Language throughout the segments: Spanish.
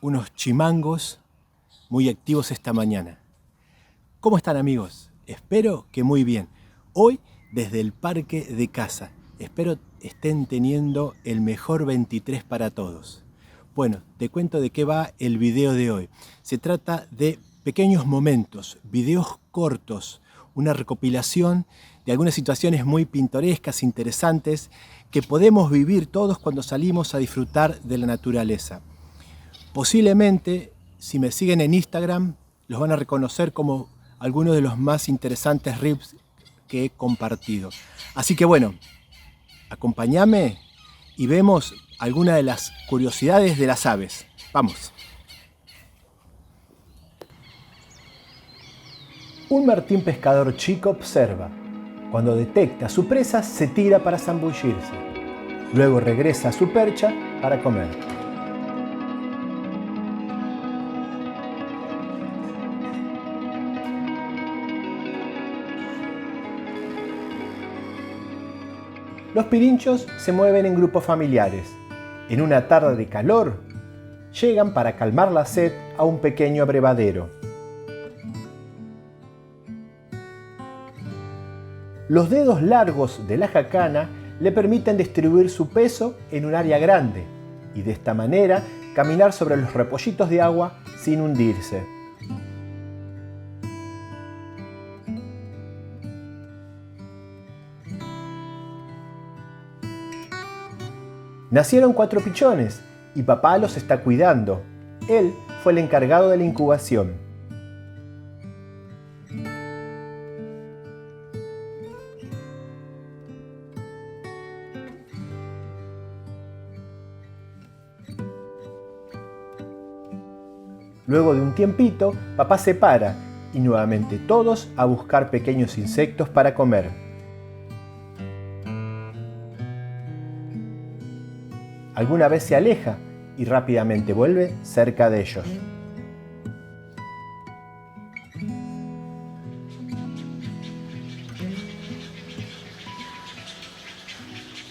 unos chimangos muy activos esta mañana. ¿Cómo están, amigos? Espero que muy bien. Hoy desde el parque de casa. Espero estén teniendo el mejor 23 para todos. Bueno, te cuento de qué va el video de hoy. Se trata de pequeños momentos, videos cortos, una recopilación de algunas situaciones muy pintorescas, interesantes, que podemos vivir todos cuando salimos a disfrutar de la naturaleza. Posiblemente, si me siguen en Instagram, los van a reconocer como algunos de los más interesantes reels que he compartido. Así que bueno, acompáñame y vemos algunas de las curiosidades de las aves. Vamos. Un martín pescador chico observa. Cuando detecta a su presa, se tira para zambullirse. Luego regresa a su percha para comer. Los pirinchos se mueven en grupos familiares. En una tarde de calor, llegan para calmar la sed a un pequeño abrevadero. Los dedos largos de la jacana le permiten distribuir su peso en un área grande y de esta manera caminar sobre los repollitos de agua sin hundirse. Nacieron 4 pichones y papá los está cuidando. Él fue el encargado de la incubación. Luego de un tiempito, papá se para y nuevamente todos a buscar pequeños insectos para comer. Alguna vez se aleja y rápidamente vuelve cerca de ellos.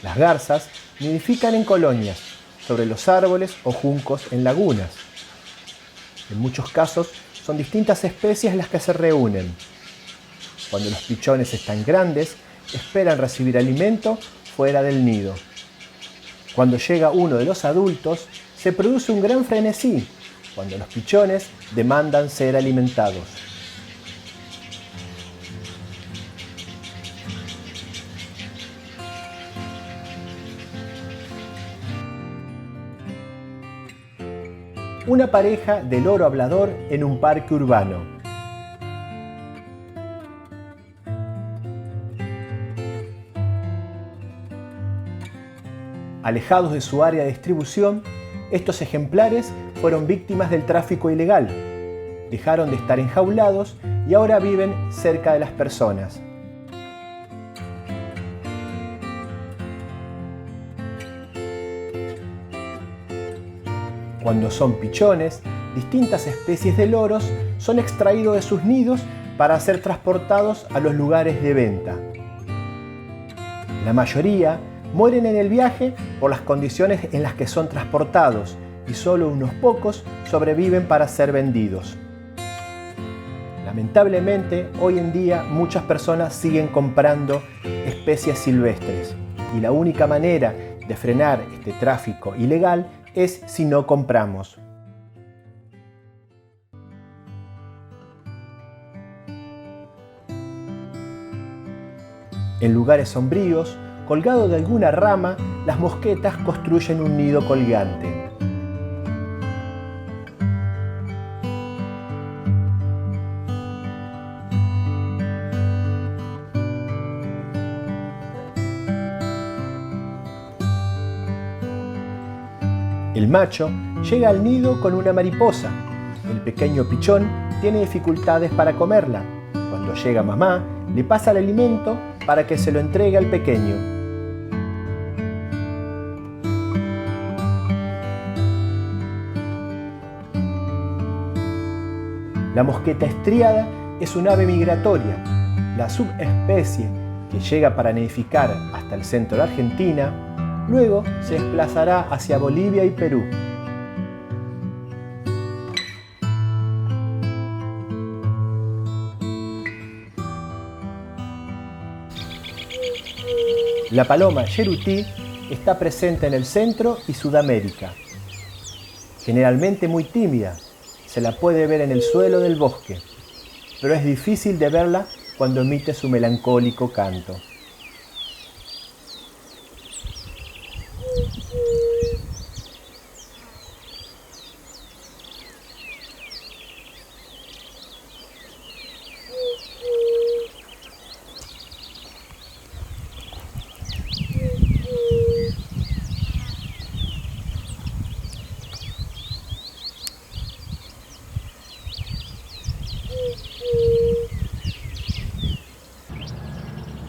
Las garzas nidifican en colonias, sobre los árboles o juncos en lagunas. En muchos casos son distintas especies las que se reúnen. Cuando los pichones están grandes, esperan recibir alimento fuera del nido. Cuando llega uno de los adultos, se produce un gran frenesí, cuando los pichones demandan ser alimentados. Una pareja de loro hablador en un parque urbano. Alejados de su área de distribución, estos ejemplares fueron víctimas del tráfico ilegal. Dejaron de estar enjaulados y ahora viven cerca de las personas. Cuando son pichones, distintas especies de loros son extraídos de sus nidos para ser transportados a los lugares de venta. La mayoría mueren en el viaje por las condiciones en las que son transportados y solo unos pocos sobreviven para ser vendidos. Lamentablemente, hoy en día muchas personas siguen comprando especies silvestres y la única manera de frenar este tráfico ilegal es si no compramos. En lugares sombríos, colgado de alguna rama, las mosquetas construyen un nido colgante. El macho llega al nido con una mariposa. El pequeño pichón tiene dificultades para comerla. Cuando llega mamá, le pasa el alimento para que se lo entregue al pequeño. La mosqueta estriada es un ave migratoria, la subespecie que llega para nidificar hasta el centro de Argentina, luego se desplazará hacia Bolivia y Perú. La paloma yerutí está presente en el Centro y Sudamérica. Generalmente muy tímida, se la puede ver en el suelo del bosque, pero es difícil de verla cuando emite su melancólico canto.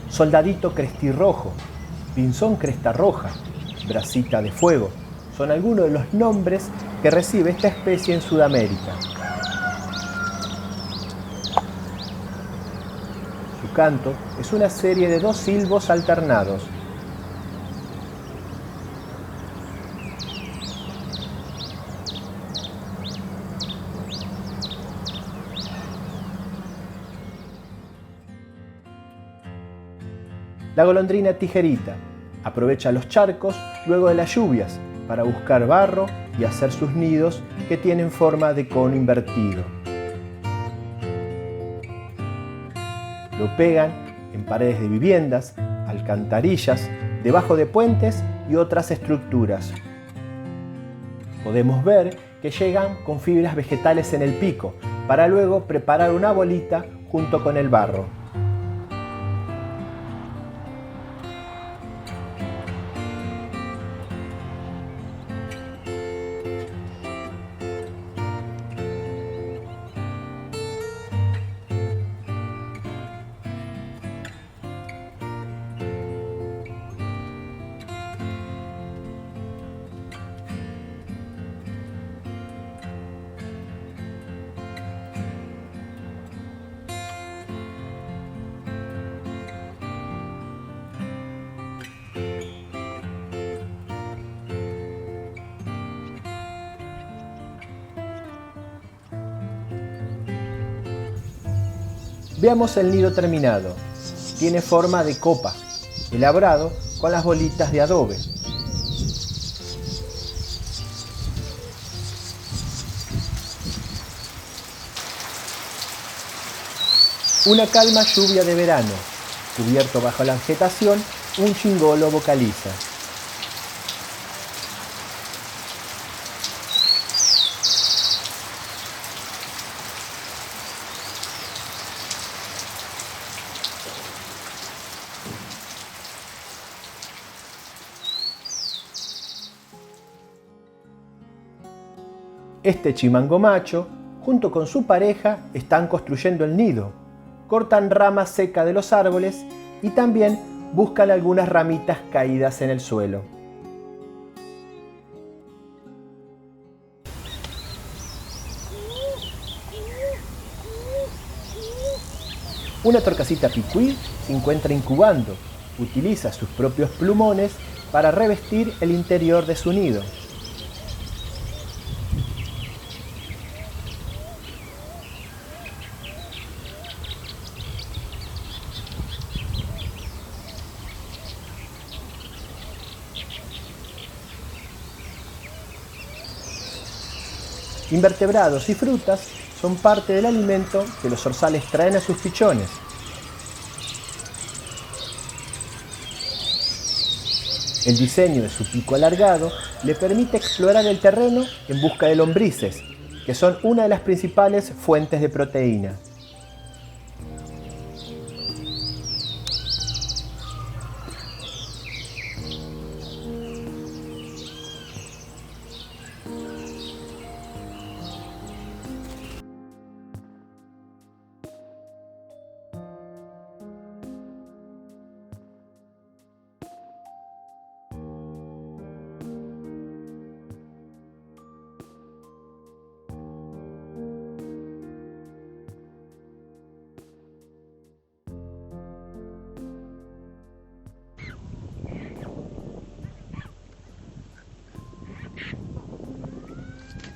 Soldadito crestirrojo, pinzón cresta roja, bracita de fuego, son algunos de los nombres que recibe esta especie en Sudamérica. Su canto es una serie de 2 silbos alternados. La golondrina tijerita aprovecha los charcos luego de las lluvias para buscar barro y hacer sus nidos que tienen forma de cono invertido. Lo pegan en paredes de viviendas, alcantarillas, debajo de puentes y otras estructuras. Podemos ver que llegan con fibras vegetales en el pico para luego preparar una bolita junto con el barro. Veamos el nido terminado. Tiene forma de copa, elaborado con las bolitas de adobe. Una calma lluvia de verano, cubierto bajo la vegetación, un chingolo vocaliza. Este chimango macho, junto con su pareja, están construyendo el nido. Cortan ramas secas de los árboles y también buscan algunas ramitas caídas en el suelo. Una torcasita picuí se encuentra incubando. Utiliza sus propios plumones para revestir el interior de su nido. Invertebrados y frutas son parte del alimento que los zorzales traen a sus pichones. El diseño de su pico alargado le permite explorar el terreno en busca de lombrices, que son una de las principales fuentes de proteína.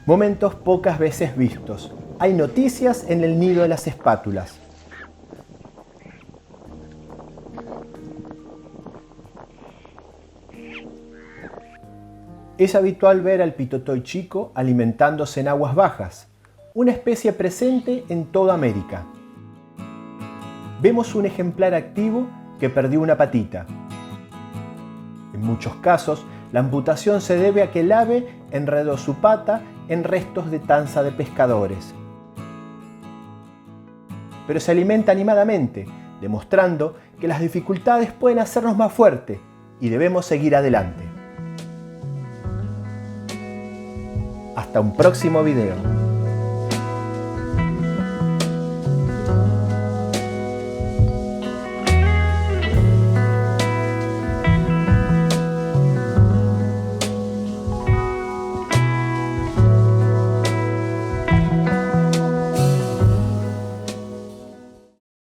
Momentos pocas veces vistos. Hay noticias en el nido de las espátulas. Es habitual ver al pitotoy chico alimentándose en aguas bajas, una especie presente en toda América. Vemos un ejemplar activo que perdió una patita. En muchos casos, la amputación se debe a que el ave enredó su pata en restos de tanza de pescadores. Pero se alimenta animadamente, demostrando que las dificultades pueden hacernos más fuertes y debemos seguir adelante. Hasta un próximo video.